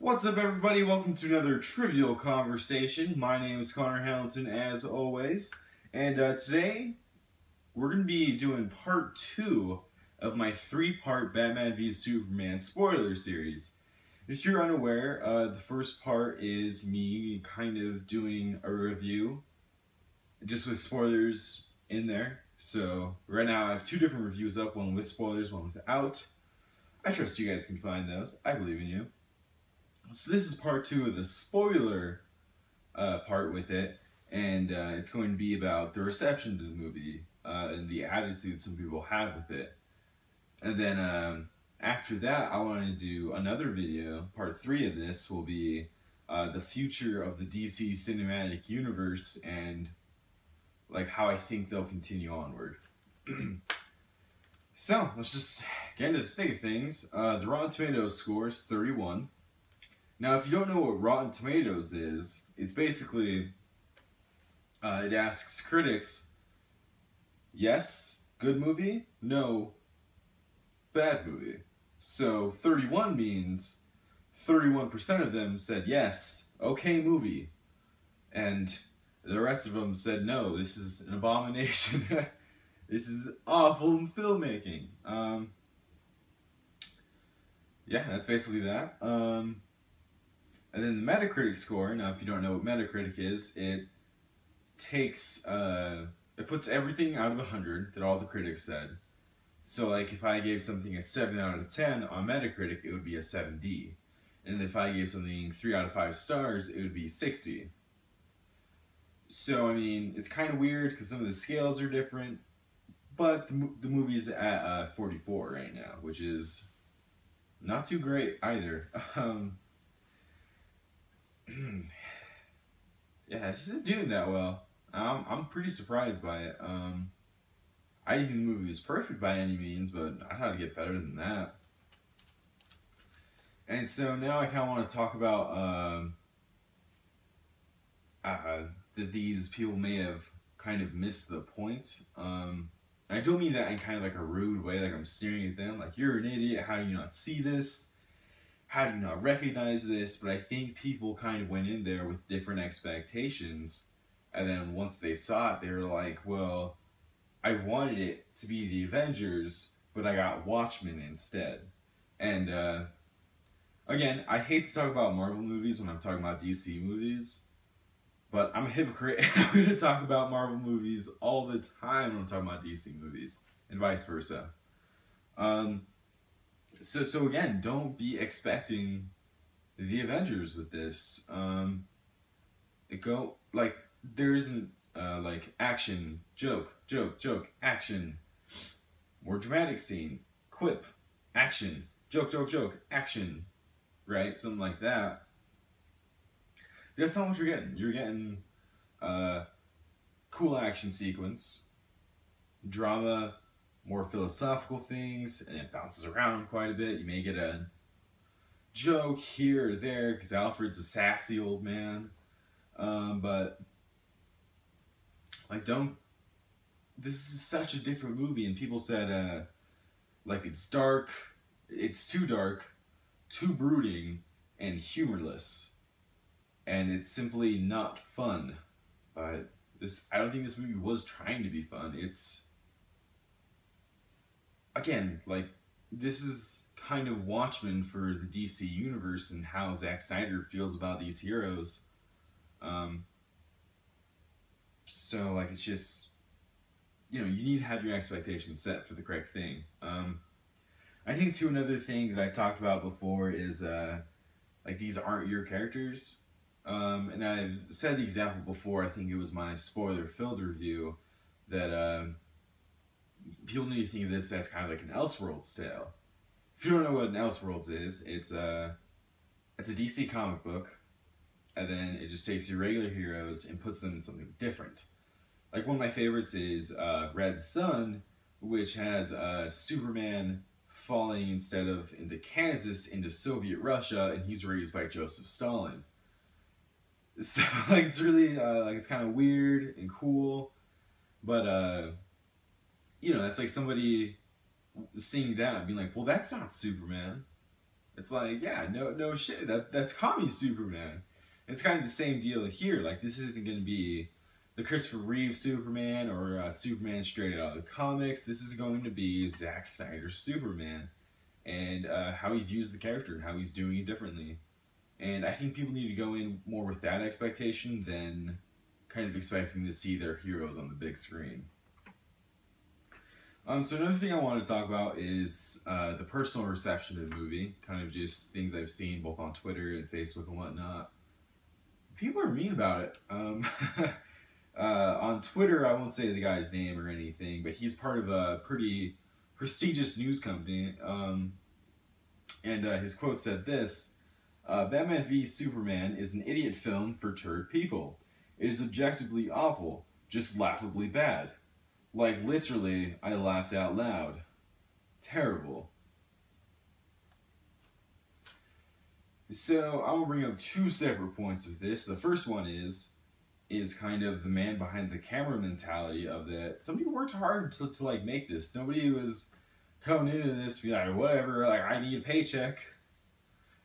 What's up, everybody? Welcome to another Trivial Conversation. My name is Connor Hamilton, as always, and today we're going to be doing part 2 of my 3-part Batman v Superman spoiler series. If you're unaware, the first part is me kind of doing a review, just with spoilers in there. So right now I have 2 different reviews up, one with spoilers, one without. I trust you guys can find those. I believe in you. So this is part 2 of the spoiler part with it, and it's going to be about the reception to the movie and the attitude some people have with it. And then after that, I want to do another video. Part 3 of this will be the future of the DC cinematic universe and like how I think they'll continue onward. So let's just get into the thick of things. The Rotten Tomatoes score is 31. Now, if you don't know what Rotten Tomatoes is, it's basically, it asks critics, yes, good movie, no, bad movie. So 31 means 31% of them said yes, okay movie, and the rest of them said no, this is an abomination, this is awful filmmaking. Yeah, that's basically that. And then the Metacritic score, now if you don't know what Metacritic is, it takes, it puts everything out of 100 that all the critics said. So like if I gave something a 7 out of 10 on Metacritic, it would be a 7D. And if I gave something 3 out of 5 stars, it would be 60. So I mean, it's kind of weird because some of the scales are different, but the movie's at 44 right now, which is not too great either. Yeah, this isn't doing that well. I'm pretty surprised by it. I didn't think the movie was perfect by any means, but I thought it'd get better than that. And so now I kind of want to talk about that these people may have kind of missed the point. I don't mean that in kind of like a rude way, like I'm staring at them, like, you're an idiot, how do you not see this? How do you not recognize this? But I think people kind of went in there with different expectations, and then once they saw it, they were like, well, I wanted it to be the Avengers, but I got Watchmen instead. And again, I hate to talk about Marvel movies when I'm talking about DC movies, but I'm a hypocrite. I'm going to talk about Marvel movies all the time when I'm talking about DC movies, and vice versa. So again, don't be expecting the Avengers with this. There isn't like action, joke, action, more dramatic scene, quip, action, joke, action, right? Something like that. That's not what you're getting. You're getting cool action sequence, drama, more philosophical things, and it bounces around quite a bit. You may get a joke here or there, because Alfred's a sassy old man. But, like, this is such a different movie, and people said, like, it's dark, it's too dark, too brooding, and humorless. And it's simply not fun. But I don't think this movie was trying to be fun. Again, like, this is kind of Watchmen for the DC universe and how Zack Snyder feels about these heroes. So, like, it's just, you know, you need to have your expectations set for the correct thing. I think, too, another thing that I talked about before is, like, these aren't your characters. And I've said the example before, I think it was my spoiler-filled review, that, people need to think of this as kind of like an Elseworlds tale. If you don't know what an Elseworlds is, it's a DC comic book, and then it just takes your regular heroes and puts them in something different. Like, one of my favorites is Red Sun, which has Superman falling instead of into Kansas, into Soviet Russia, and he's raised by Joseph Stalin. So, like, it's really, like, it's kind of weird and cool, but, you know, that's like somebody seeing that and being like, well, that's not Superman. It's like, yeah, no shit. That's commie Superman. It's kind of the same deal here. Like, this isn't going to be the Christopher Reeve Superman or Superman straight out of the comics. This is going to be Zack Snyder's Superman and how he views the character and how he's doing it differently. And I think people need to go in more with that expectation than kind of expecting to see their heroes on the big screen. So another thing I want to talk about is the personal reception of the movie. Kind of just things I've seen both on Twitter and Facebook and whatnot. People are mean about it. On Twitter, I won't say the guy's name or anything, but he's part of a pretty prestigious news company. And his quote said this: Batman v Superman is an idiot film for turd people. It is objectively awful, just laughably bad. Like, literally, I laughed out loud. Terrible. So, I will bring up two separate points with this. The first one is kind of the man behind the camera mentality of that. Somebody worked hard to like, make this. Nobody was coming into this be like, whatever, like, I need a paycheck.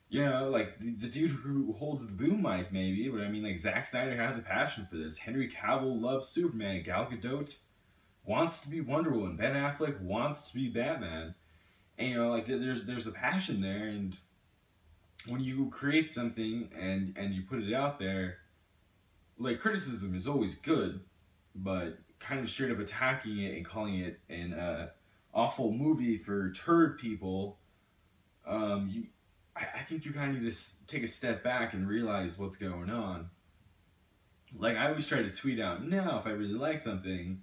You know, like, the dude who holds the boom mic, maybe, but I mean, like, Zack Snyder has a passion for this. Henry Cavill loves Superman. Gal Gadot wants to be Wonder Woman. Ben Affleck wants to be Batman. And, you know, like, there's a passion there, and when you create something and you put it out there, like, criticism is always good, but kind of straight up attacking it and calling it an awful movie for turd people, I think you kind of need to take a step back and realize what's going on. Like, I always try to tweet out now if I really like something,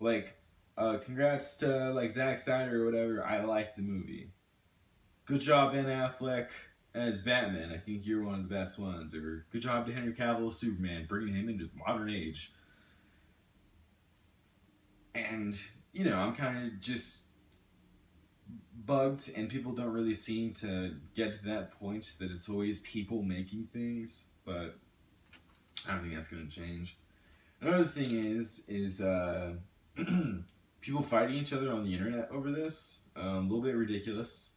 like, congrats to, like, Zack Snyder or whatever, I like the movie. Good job, Ben Affleck, as Batman. I think you're one of the best ones. Or, good job to Henry Cavill as Superman, bringing him into the modern age. And, you know, I'm kind of just bugged, and people don't really seem to get to that point that it's always people making things, but I don't think that's going to change. Another thing is people fighting each other on the internet over this. A little bit ridiculous.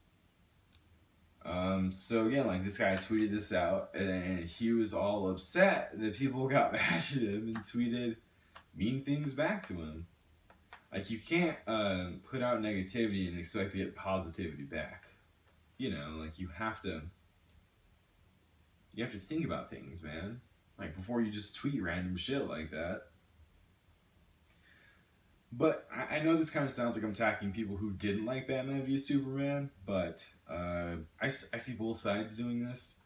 So again, like, this guy tweeted this out, and he was all upset that people got mad at him and tweeted mean things back to him. Like, you can't put out negativity and expect to get positivity back. You know, like, you have to think about things, man. Like, before you just tweet random shit like that. But I know this kind of sounds like I'm attacking people who didn't like Batman v Superman, but I see both sides doing this.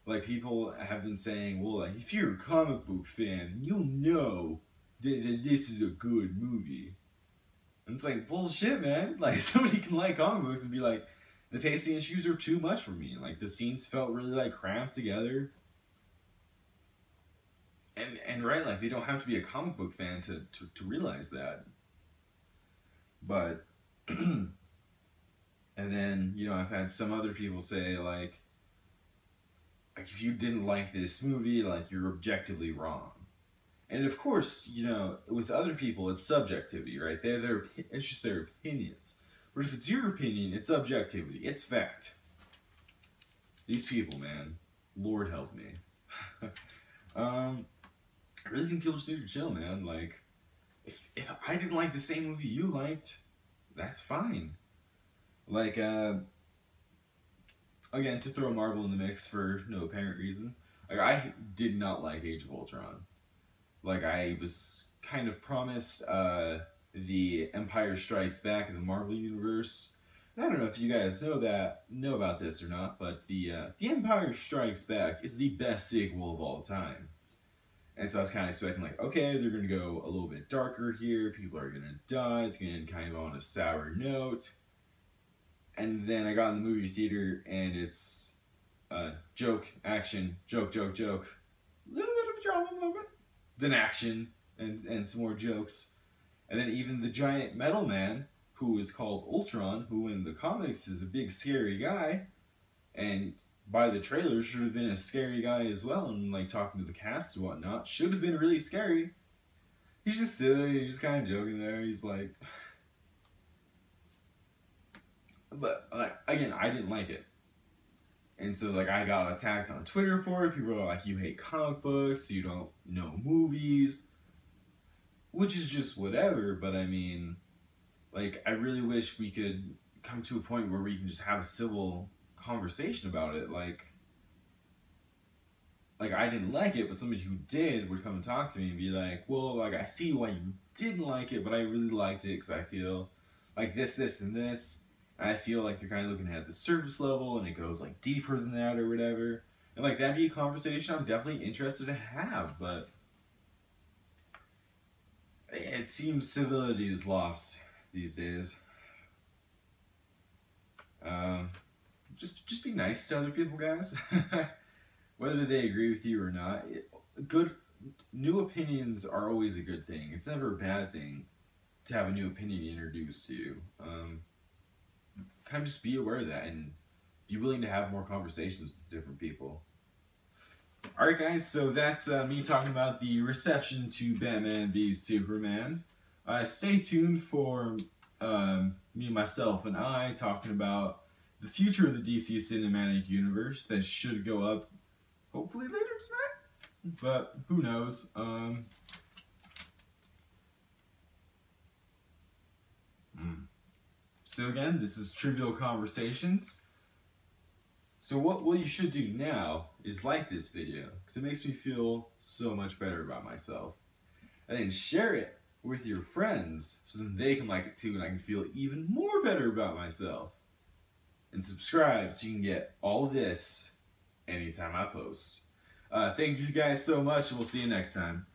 Like, people have been saying, well, like, if you're a comic book fan, you'll know that this is a good movie. And it's like, bullshit, man. Like, somebody can like comic books and be like, the pacing issues are too much for me. Like, the scenes felt really, like, cramped together. And right, like, they don't have to be a comic book fan to realize that. But, and then, you know, I've had some other people say, like, if you didn't like this movie, like, you're objectively wrong. And of course, you know, with other people, it's subjectivity, right? It's just their opinions. But if it's your opinion, it's objectivity. It's fact. These people, man. Lord help me. I really think people just need to chill, man. Like, if I didn't like the same movie you liked, that's fine. Like, again, to throw Marvel in the mix for no apparent reason, like, I did not like Age of Ultron. Like, I was kind of promised the Empire Strikes Back in the Marvel Universe. And I don't know if you guys know about this or not, but the Empire Strikes Back is the best sequel of all time. And so I was kind of expecting, like, okay, they're going to go a little bit darker here, people are going to die, it's going to end kind of on a sour note. And then I got in the movie theater, and it's joke, action, joke, joke, joke. A little bit of a drama moment. Then action, and some more jokes. And then even the giant metal man, who is called Ultron, who in the comics is a big scary guy, and by the trailer should have been a scary guy as well, and like talking to the cast and whatnot, should have been really scary. He's just silly, he's just kind of joking there, he's like... But, like, again, I didn't like it. And so, like, I got attacked on Twitter for it. People are like, you hate comic books, you don't know movies, which is just whatever. But I mean, like, I really wish we could come to a point where we can just have a civil conversation about it. Like I didn't like it, but somebody who did would come and talk to me and be like, well, like, I see why you didn't like it, but I really liked it because I feel like this, and this. And I feel like you're kind of looking at the surface level and it goes, like, deeper than that or whatever. And, like, that'd be a conversation I'm definitely interested to have, but it seems civility is lost these days. Just be nice to other people, guys. Whether they agree with you or not, new opinions are always a good thing. It's never a bad thing to have a new opinion introduced to you. Kind of just be aware of that and be willing to have more conversations with different people. Alright guys, so that's me talking about the reception to Batman v Superman. Stay tuned for me, myself, and I talking about the future of the DC Cinematic Universe that should go up hopefully later tonight, but who knows. So again, this is Trivial Conversations. So what you should do now is like this video, because it makes me feel so much better about myself. And then share it with your friends, so that they can like it too, and I can feel even more better about myself. And subscribe so you can get all of this anytime I post. Thank you guys so much, and we'll see you next time.